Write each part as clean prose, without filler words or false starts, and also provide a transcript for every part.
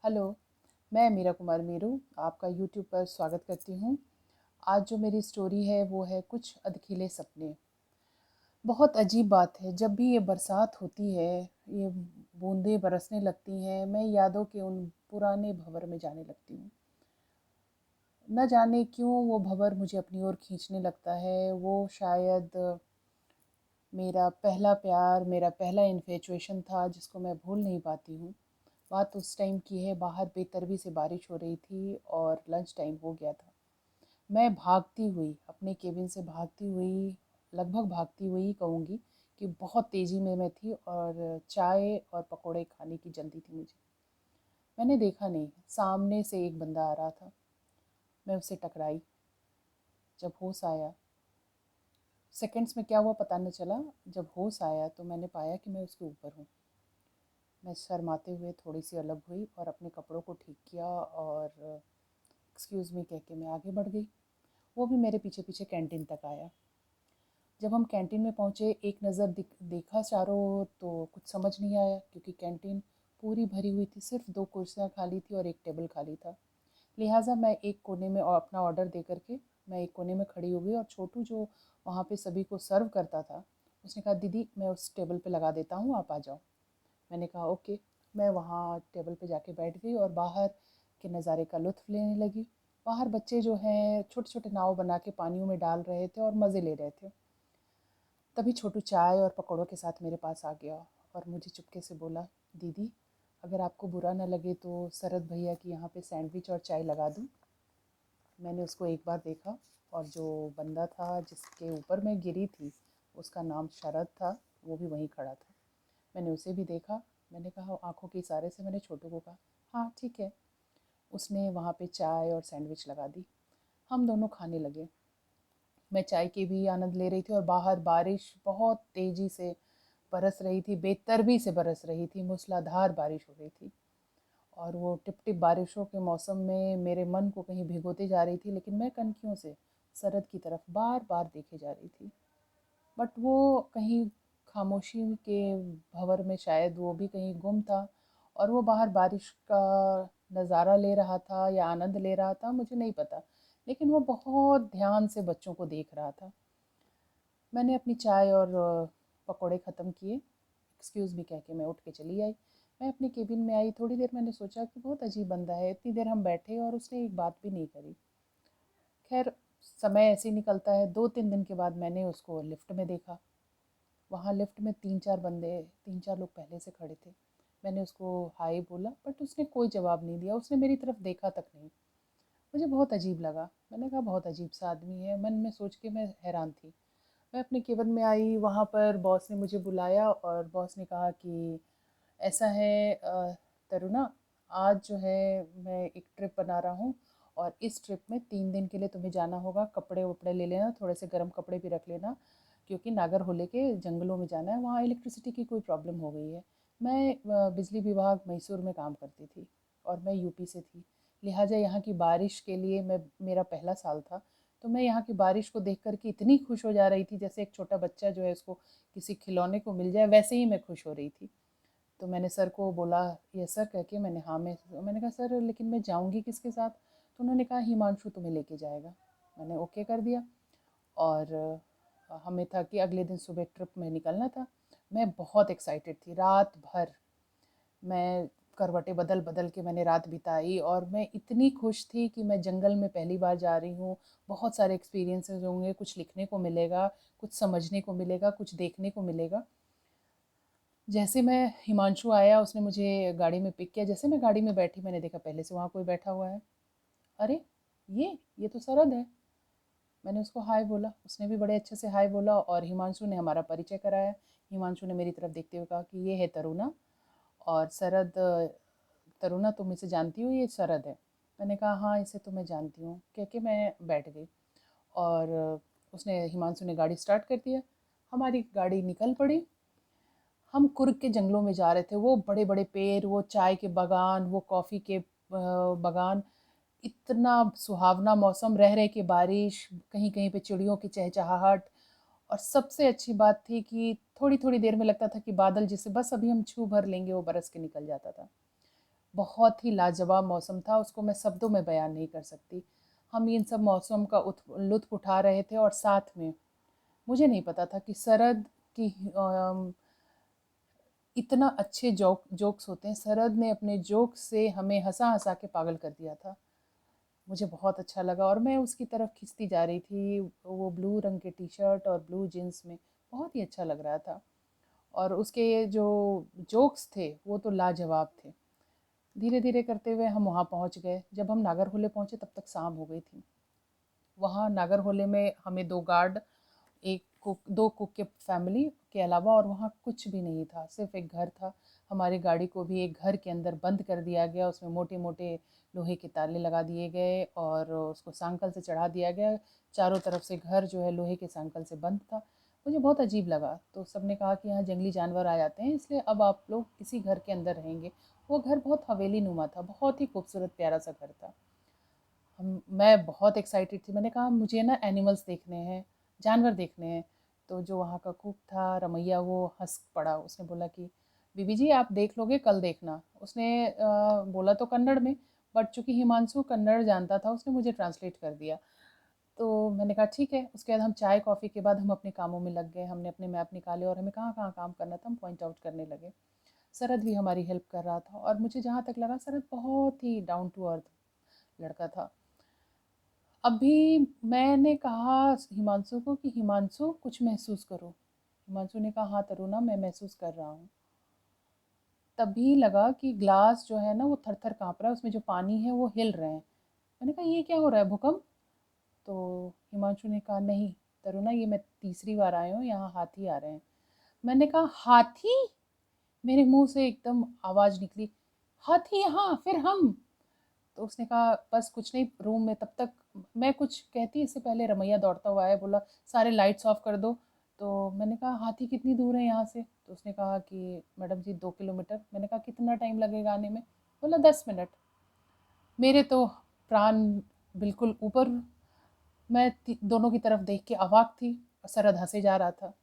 Hello, मैं मीरा कुमार मीरू आपका YouTube पर स्वागत करती हूँ। आज जो मेरी स्टोरी है वो है कुछ अधखिले सपने। बहुत अजीब बात है, जब भी ये बरसात होती है, ये बूंदें बरसने लगती हैं, मैं यादों के उन पुराने भंवर में जाने लगती हूँ। न जाने क्यों वो भंवर मुझे अपनी ओर खींचने लगता है। वो शायद मेरा पहला प्यार, मेरा पहला इन्फेचुएशन था जिसको मैं भूल नहीं पाती हूँ। बात उस टाइम की है, बाहर बेतरबी से बारिश हो रही थी और लंच टाइम हो गया था। मैं भागती हुई अपने केबिन से भागती हुई, लगभग भागती हुई कहूँगी कि बहुत तेज़ी में मैं थी और चाय और पकोड़े खाने की जल्दी थी मुझे। मैंने देखा नहीं, सामने से एक बंदा आ रहा था। मैं उससे टकराई। जब होश आया, सेकंड्स में क्या हुआ पता न चला। जब होश आया तो मैंने पाया कि मैं उसके ऊपर हूँ। मैं शर्माते हुए थोड़ी सी अलग हुई और अपने कपड़ों को ठीक किया और एक्सक्यूज़ मी कह के मैं आगे बढ़ गई। वो भी मेरे पीछे पीछे कैंटीन तक आया। जब हम कैंटीन में पहुँचे, एक नज़र देखा चारों ओर तो कुछ समझ नहीं आया, क्योंकि कैंटीन पूरी भरी हुई थी। सिर्फ 2 कुर्सियाँ खाली थी और एक टेबल खाली था। लिहाजा मैं एक कोने में अपना ऑर्डर दे करके मैं एक कोने में खड़ी हो गई और छोटू जो वहाँ पे सभी को सर्व करता था, उसने कहा दीदी मैं उस टेबल पे लगा देता हूँ, आप आ जाओ। मैंने कहा ओके। मैं वहाँ टेबल पे जाके बैठ गई और बाहर के नज़ारे का लुत्फ़ लेने लगी। बाहर बच्चे जो हैं छोटे-छोटे नाव बना के पानियों में डाल रहे थे और मज़े ले रहे थे। तभी छोटू चाय और पकौड़ों के साथ मेरे पास आ गया और मुझे चुपके से बोला, दीदी अगर आपको बुरा ना लगे तो शरद भैया की यहाँ पे सैंडविच और चाय लगा दूँ। मैंने उसको एक बार देखा और जो बंदा था जिसके ऊपर मैं गिरी थी, उसका नाम शरद था, वो भी वहीं खड़ा था। मैंने उसे भी देखा। मैंने कहा, आंखों के इशारे से मैंने छोटू को कहा, हाँ ठीक है। उसने वहाँ पे चाय और सैंडविच लगा दी। हम दोनों खाने लगे। मैं चाय के भी आनंद ले रही थी और बाहर बारिश बहुत तेज़ी से बरस रही थी, बेतरबी से बरस रही थी, मूसलाधार बारिश हो रही थी। और वो टिप टिप बारिशों के मौसम में मेरे मन को कहीं भिगोते जा रही थी, लेकिन मैं कनखियों से सरहद की तरफ बार बार देखे जा रही थी। बट वो कहीं खामोशी के भंवर में शायद वो भी कहीं गुम था और वो बाहर बारिश का नज़ारा ले रहा था या आनंद ले रहा था, मुझे नहीं पता। लेकिन वो बहुत ध्यान से बच्चों को देख रहा था। मैंने अपनी चाय और पकोड़े ख़त्म किए। एक्सक्यूज़ मी कह के मैं उठ के चली आई। मैं अपने केबिन में आई, थोड़ी देर मैंने सोचा कि बहुत अजीब बंदा है, इतनी देर हम बैठे और उसने एक बात भी नहीं करी। खैर, समय ऐसे ही निकलता है। 2-3 दिन के बाद मैंने उसको लिफ्ट में देखा। वहाँ लिफ्ट में 3-4 बंदे, 3-4 लोग पहले से खड़े थे। मैंने उसको हाय बोला, बट उसने कोई जवाब नहीं दिया, उसने मेरी तरफ देखा तक नहीं। मुझे बहुत अजीब लगा। मैंने कहा बहुत अजीब सा आदमी है, मन में सोच के मैं हैरान थी। मैं अपने केबिन में आई, वहाँ पर बॉस ने मुझे बुलाया और बॉस ने कहा कि ऐसा है तरुणा, आज जो है मैं एक ट्रिप बना रहा हूँ और इस ट्रिप में 3 दिन के लिए तुम्हें जाना होगा। कपड़े वपड़े ले लेना, थोड़े से गर्म कपड़े भी रख लेना, क्योंकि नागरहोले के जंगलों में जाना है, वहाँ इलेक्ट्रिसिटी की कोई प्रॉब्लम हो गई है। मैं बिजली विभाग मैसूर में काम करती थी और मैं यूपी से थी। लिहाजा यहाँ की बारिश के लिए मेरा पहला साल था। तो मैं यहाँ की बारिश को देख कर के इतनी खुश हो जा रही थी, जैसे एक छोटा बच्चा जो है उसको किसी खिलौने को मिल जाए, वैसे ही मैं खुश हो रही थी। तो मैंने सर को बोला, यस सर कह के मैंने हाँ में मैंने कहा सर लेकिन मैं जाऊँगी किसके साथ? तो उन्होंने कहा हिमांशु तुम्हें लेके जाएगा। मैंने ओके कर दिया और हमें था कि अगले दिन सुबह ट्रिप में निकलना था। मैं बहुत एक्साइटेड थी। रात भर मैं करवटें बदल बदल के मैंने रात बिताई और मैं इतनी खुश थी कि मैं जंगल में पहली बार जा रही हूँ। बहुत सारे एक्सपीरियंसेस होंगे, कुछ लिखने को मिलेगा, कुछ समझने को मिलेगा, कुछ देखने को मिलेगा। जैसे मैं हिमांशु आया, उसने मुझे गाड़ी में पिक किया। जैसे मैं गाड़ी में बैठी, मैंने देखा पहले से वहाँ कोई बैठा हुआ है। अरे ये तो सरद है। मैंने उसको हाय बोला, उसने भी बड़े अच्छे से हाय बोला और हिमांशु ने हमारा परिचय कराया। हिमांशु ने मेरी तरफ देखते हुए कहा कि ये है तरुणा और सरद। तरुणा तुम इसे जानती हो, ये सरद है। मैंने कहा हाँ इसे तो मैं जानती हूँ, कह के मैं बैठ गई और उसने हिमांशु ने गाड़ी स्टार्ट कर दिया। हमारी गाड़ी निकल पड़ी। हम कुर्ग के जंगलों में जा रहे थे। वो बड़े बड़े पेड़, वो चाय के बागान, वो कॉफ़ी के बागान, इतना सुहावना मौसम, रह रह के बारिश, कहीं कहीं पे चिड़ियों की चहचहाहट। और सबसे अच्छी बात थी कि थोड़ी थोड़ी देर में लगता था कि बादल जिसे बस अभी हम छू भर लेंगे वो बरस के निकल जाता था। बहुत ही लाजवाब मौसम था, उसको मैं शब्दों में बयान नहीं कर सकती। हम इन सब मौसम का लुत्फ़ उठा रहे थे और साथ में मुझे नहीं पता था कि शरद की इतना अच्छे जोक्स होते हैं। शरद ने अपने जोक से हमें हँसा-हँसा के पागल कर दिया था। मुझे बहुत अच्छा लगा और मैं उसकी तरफ खिंचती जा रही थी। वो ब्लू रंग के टी-शर्ट और ब्लू जीन्स में बहुत ही अच्छा लग रहा था और उसके जो जोक्स थे वो तो लाजवाब थे। धीरे-धीरे करते हुए हम वहाँ पहुँच गए। जब हम नागरहोले पहुँचे तब तक शाम हो गई थी। वहाँ नागरहोले में हमें 2 गार्ड, 1 कुक, 2 कुक के फैमिली के अलावा और वहाँ कुछ भी नहीं था, सिर्फ़ एक घर था। हमारी गाड़ी को भी एक घर के अंदर बंद कर दिया गया, उसमें मोटे-मोटे लोहे के ताले लगा दिए गए और उसको सांकल से चढ़ा दिया गया। चारों तरफ से घर जो है लोहे के सांकल से बंद था। मुझे बहुत अजीब लगा, तो सबने कहा कि यहाँ जंगली जानवर आ जाते हैं, इसलिए अब आप लोग इसी घर के अंदर रहेंगे। वो घर बहुत हवेली नुमा था, बहुत ही खूबसूरत प्यारा-सा घर था। मैं बहुत एक्साइटेड थी। मैंने कहा मुझे ना एनिमल्स देखने हैं, जानवर देखने हैं। तो जो वहाँ का कुक था रमैया, वो हंस पड़ा। उसने बोला कि बीबी जी आप देख लोगे कल देखना। उसने बोला तो कन्नड़ में, बट चूंकि हिमांशु कन्नड़ जानता था उसने मुझे ट्रांसलेट कर दिया। तो मैंने कहा ठीक है। उसके बाद हम चाय कॉफ़ी के बाद हम अपने कामों में लग गए। हमने अपने मैप निकाले और हमें कहाँ कहाँ काम करना था हम पॉइंट आउट करने लगे। शरद भी हमारी हेल्प कर रहा था और मुझे जहाँ तक लगा शरद बहुत ही डाउन टू अर्थ लड़का था। अभी मैंने कहा हिमांशु को कि हिमांशु कुछ महसूस करो। हिमांशु ने कहा हाँ तरुणा मैं महसूस कर रहा हूँ। तभी लगा कि ग्लास जो है ना वो थर थर काँप रहा है, उसमें जो पानी है वो हिल रहे हैं। मैंने कहा ये क्या हो रहा है, भूकंप? तो हिमांशु ने कहा नहीं तरुणा, ये मैं तीसरी बार आया हूँ, यहाँ हाथी आ रहे हैं। मैंने कहा हाथी? मेरे मुंह से एकदम आवाज़ निकली, हाथी यहाँ, फिर हम। तो उसने कहा बस कुछ नहीं रूम में। तब तक मैं कुछ कहती इससे पहले रमैया दौड़ता हुआ आया, बोला सारे लाइट्स ऑफ कर दो। तो मैंने कहा हाथी कितनी दूर है यहाँ से? तो उसने कहा कि मैडम जी 2 किलोमीटर। मैंने कहा कितना टाइम लगेगा आने में? बोला 10 मिनट। मेरे तो प्राण बिल्कुल ऊपर। मैं दोनों की तरफ देख के अवाक थी और सरद हंसे जा रहा था।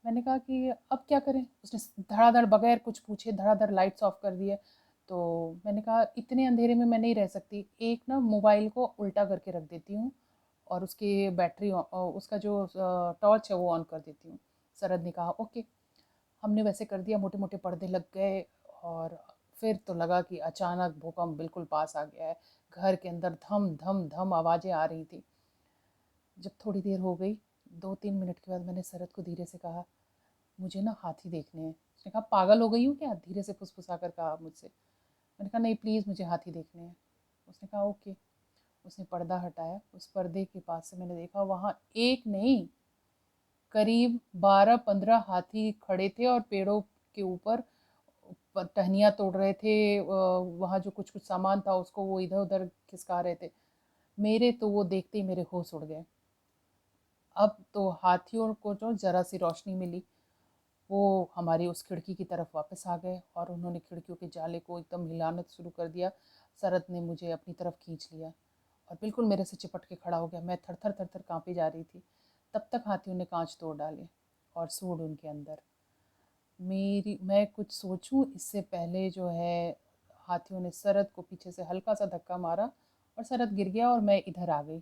मैंने कहा कि अब क्या करें? उसने धड़ाधड़ बगैर कुछ पूछे धड़ाधड़ लाइट्स ऑफ कर दिए। तो मैंने कहा इतने अंधेरे में मैं नहीं रह सकती, एक ना मोबाइल को उल्टा करके रख देती हूँ और उसकी बैटरी उसका जो टॉर्च है वो ऑन कर देती हूँ। सरद ने कहा ओके। हमने वैसे कर दिया, मोटे मोटे पर्दे लग गए और फिर तो लगा कि अचानक भूकंप बिल्कुल पास आ गया है। घर के अंदर धम धम धम आवाज़ें आ रही थी। जब थोड़ी देर हो गई, 2-3 मिनट के बाद मैंने सरद को धीरे से कहा मुझे ना हाथी देखने हैं। उसने कहा पागल हो गई हूँ क्या? धीरे से फुसफुसा कर कहा मुझसे। मैंने कहा नहीं प्लीज़ मुझे हाथी देखने हैं। उसने कहा ओके। उसने पर्दा हटाया, उस पर्दे के पास से मैंने देखा वहाँ एक नहीं करीब 12-15 हाथी खड़े थे और पेड़ों के ऊपर टहनियाँ तोड़ रहे थे। वहाँ जो कुछ कुछ सामान था उसको वो इधर उधर खिसका रहे थे। मेरे तो वो देखते ही मेरे होश उड़ गए। अब तो हाथियों को जो ज़रा सी रोशनी मिली वो हमारी उस खिड़की की तरफ वापस आ गए और उन्होंने खिड़कियों के जाले को एकदम हिलाना शुरू कर दिया। शरद ने मुझे अपनी तरफ खींच लिया और बिल्कुल मेरे से चिपट के खड़ा हो गया। मैं थर थर थर थर काँपी जा रही थी। तब तक हाथियों ने कांच तोड़ डाले और सूंड उनके अंदर। मैं कुछ सोचूं इससे पहले जो है हाथियों ने शरद को पीछे से हल्का सा धक्का मारा और शरद गिर गया और मैं इधर आ गई।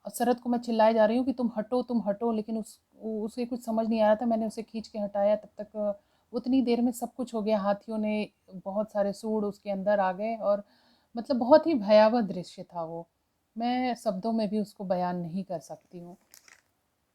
और शरद को मैं चिल्लाए जा रही हूँ कि तुम हटो, लेकिन उसे कुछ समझ नहीं आ रहा था। मैंने उसे खींच के हटाया, तब तक उतनी देर में सब कुछ हो गया। हाथियों ने बहुत सारे सूंड उसके अंदर आ गए और मतलब बहुत ही भयावह दृश्य था वो। मैं शब्दों में भी उसको बयान नहीं कर सकती हूँ।